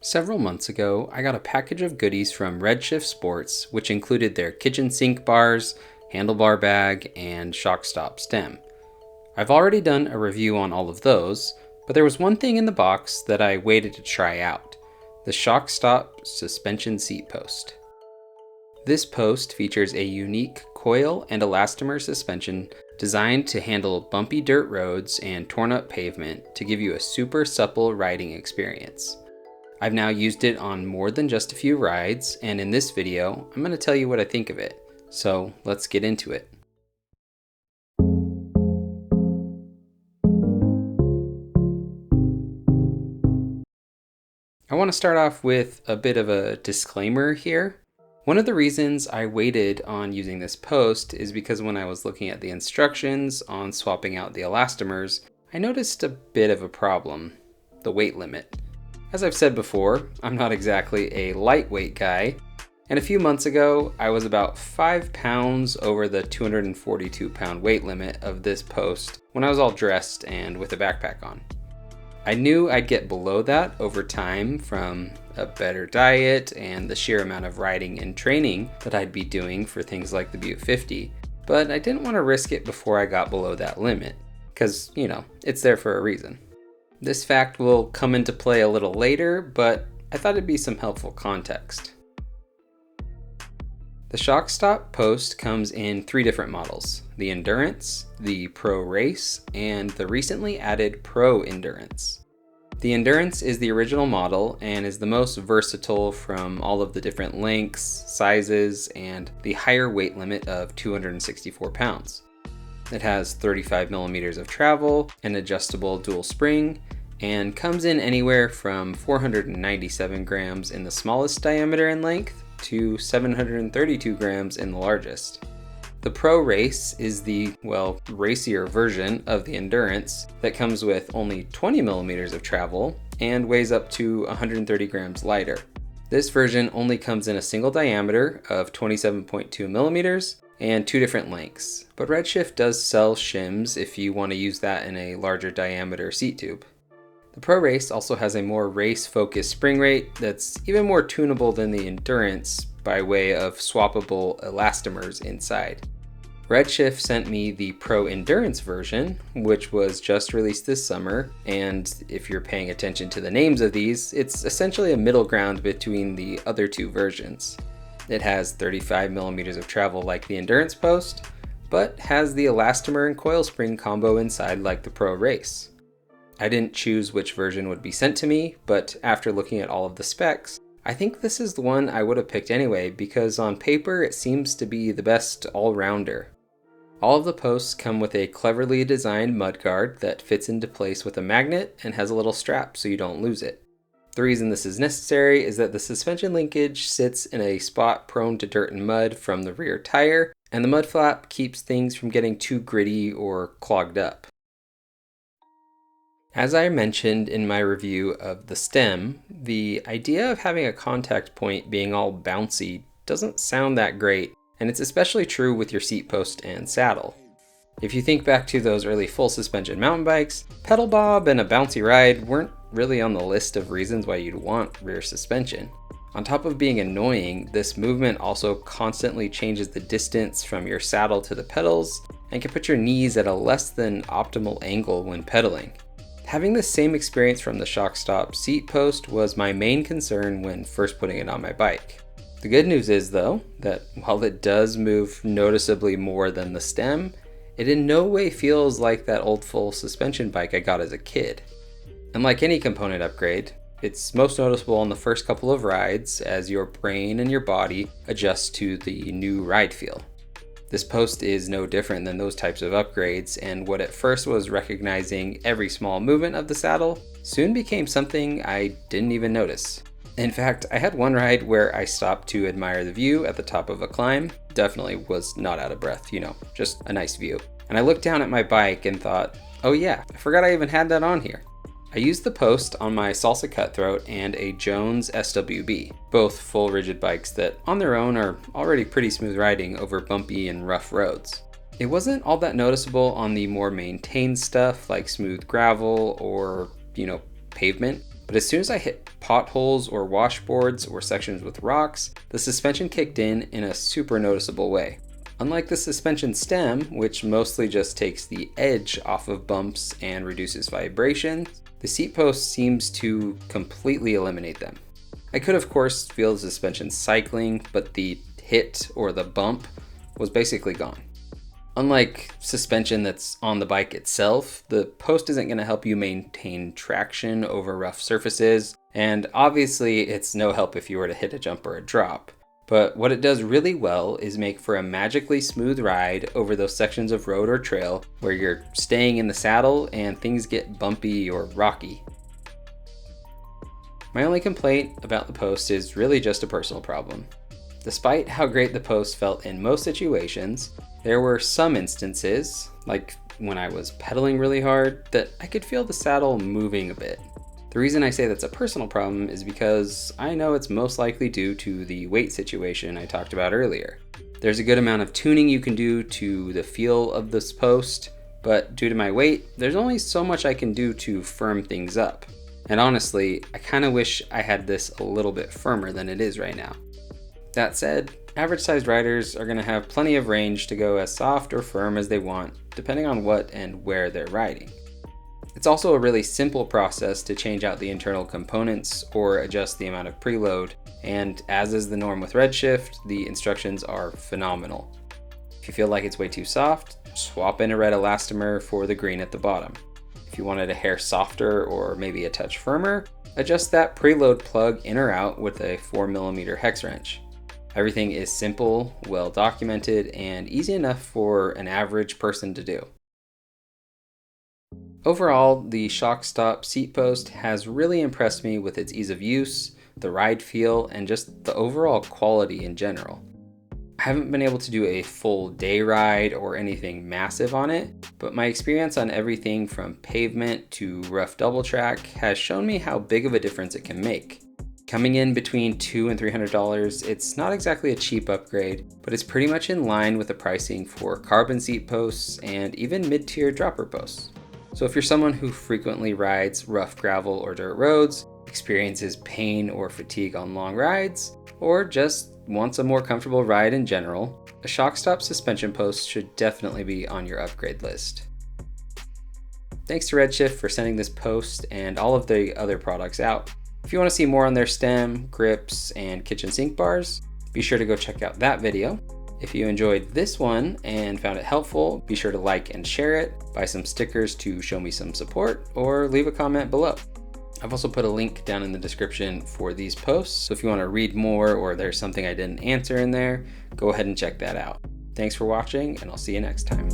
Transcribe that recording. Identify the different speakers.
Speaker 1: Several months ago, I got a package of goodies from Redshift Sports, which included their kitchen sink bars, handlebar bag, and ShockStop stem. I've already done a review on all of those, but there was one thing in the box that I waited to try out: the ShockStop suspension seat post. This post features a unique coil and elastomer suspension designed to handle bumpy dirt roads and torn up pavement to give you a super supple riding experience. I've now used it on more than just a few rides, and in this video, I'm going to tell you what I think of it. So let's get into it. I want to start off with a bit of a disclaimer here. One of the reasons I waited on using this post is because when I was looking at the instructions on swapping out the elastomers, I noticed a bit of a problem: the weight limit. As I've said before, I'm not exactly a lightweight guy, and a few months ago, I was about 5 pounds over the 242 pound weight limit of this post when I was all dressed and with a backpack on. I knew I'd get below that over time from a better diet and the sheer amount of riding and training that I'd be doing for things like the Butte 50, but I didn't want to risk it before I got below that limit, because, it's there for a reason. This fact will come into play a little later, but I thought it'd be some helpful context. The ShockStop post comes in 3 different models: the Endurance, the Pro Race, and the recently added Pro Endurance. The Endurance is the original model and is the most versatile from all of the different lengths, sizes, and the higher weight limit of 264 pounds. It has 35 millimeters of travel, an adjustable dual spring, and comes in anywhere from 497 grams in the smallest diameter and length to 732 grams in the largest. The Pro Race is the, racier version of the Endurance that comes with only 20 millimeters of travel and weighs up to 130 grams lighter. This version only comes in a single diameter of 27.2 millimeters and 2 different lengths, but Redshift does sell shims if you want to use that in a larger diameter seat tube. The Pro Race also has a more race-focused spring rate that's even more tunable than the Endurance by way of swappable elastomers inside. Redshift sent me the Pro Endurance version, which was just released this summer, and if you're paying attention to the names of these, it's essentially a middle ground between the other 2 versions. It has 35 millimeters of travel like the Endurance post, but has the elastomer and coil spring combo inside like the Pro Race. I didn't choose which version would be sent to me, but after looking at all of the specs, I think this is the one I would have picked anyway, because on paper it seems to be the best all-rounder. All of the posts come with a cleverly designed mudguard that fits into place with a magnet and has a little strap so you don't lose it. The reason this is necessary is that the suspension linkage sits in a spot prone to dirt and mud from the rear tire, and the mud flap keeps things from getting too gritty or clogged up. As I mentioned in my review of the stem, the idea of having a contact point being all bouncy doesn't sound that great, and it's especially true with your seat post and saddle. If you think back to those early full suspension mountain bikes, pedal bob and a bouncy ride weren't really on the list of reasons why you'd want rear suspension. On top of being annoying, this movement also constantly changes the distance from your saddle to the pedals and can put your knees at a less than optimal angle when pedaling. Having the same experience from the ShockStop seat post was my main concern when first putting it on my bike. The good news is, though, that while it does move noticeably more than the stem, it in no way feels like that old full suspension bike I got as a kid. Unlike any component upgrade, it's most noticeable on the first couple of rides as your brain and your body adjust to the new ride feel. This post is no different than those types of upgrades, and what at first was recognizing every small movement of the saddle soon became something I didn't even notice. In fact, I had one ride where I stopped to admire the view at the top of a climb. Definitely was not out of breath, just a nice view. And I looked down at my bike and thought, oh yeah, I forgot I even had that on here. I used the post on my Salsa Cutthroat and a Jones SWB, both full rigid bikes that on their own are already pretty smooth riding over bumpy and rough roads. It wasn't all that noticeable on the more maintained stuff like smooth gravel or, pavement, But as soon as I hit potholes or washboards or sections with rocks, the suspension kicked in a super noticeable way. Unlike the suspension stem, which mostly just takes the edge off of bumps and reduces vibration, the Seatpost seems to completely eliminate them. I could of course feel the suspension cycling, but the hit or the bump was basically gone. Unlike suspension that's on the bike itself, the post isn't going to help you maintain traction over rough surfaces, and obviously it's no help if you were to hit a jump or a drop. But what it does really well is make for a magically smooth ride over those sections of road or trail where you're staying in the saddle and things get bumpy or rocky. My only complaint about the post is really just a personal problem. Despite how great the post felt in most situations, there were some instances, like when I was pedaling really hard, that I could feel the saddle moving a bit. The reason I say that's a personal problem is because I know it's most likely due to the weight situation I talked about earlier. There's a good amount of tuning you can do to the feel of this post, but due to my weight, there's only so much I can do to firm things up. And honestly, I kind of wish I had this a little bit firmer than it is right now. That said, average sized riders are going to have plenty of range to go as soft or firm as they want, depending on what and where they're riding. It's also a really simple process to change out the internal components or adjust the amount of preload, and as is the norm with Redshift, the instructions are phenomenal. If you feel like it's way too soft, swap in a red elastomer for the green at the bottom. If you wanted a hair softer or maybe a touch firmer, adjust that preload plug in or out with a 4mm hex wrench. Everything is simple, well documented, and easy enough for an average person to do. Overall, the ShockStop Seatpost has really impressed me with its ease of use, the ride feel, and just the overall quality in general. I haven't been able to do a full day ride or anything massive on it, but my experience on everything from pavement to rough double track has shown me how big of a difference it can make. Coming in between $200 and $300, it's not exactly a cheap upgrade, but it's pretty much in line with the pricing for carbon seat posts and even mid-tier dropper posts. So if you're someone who frequently rides rough gravel or dirt roads, experiences pain or fatigue on long rides, or just wants a more comfortable ride in general, a ShockStop suspension post should definitely be on your upgrade list. Thanks to Redshift for sending this post and all of the other products out. If you want to see more on their stem, grips, and kitchen sink bars, be sure to go check out that video. If you enjoyed this one and found it helpful, be sure to like and share it, buy some stickers to show me some support, or leave a comment below. I've also put a link down in the description for these posts, so if you want to read more or there's something I didn't answer in there, go ahead and check that out. Thanks for watching, and I'll see you next time.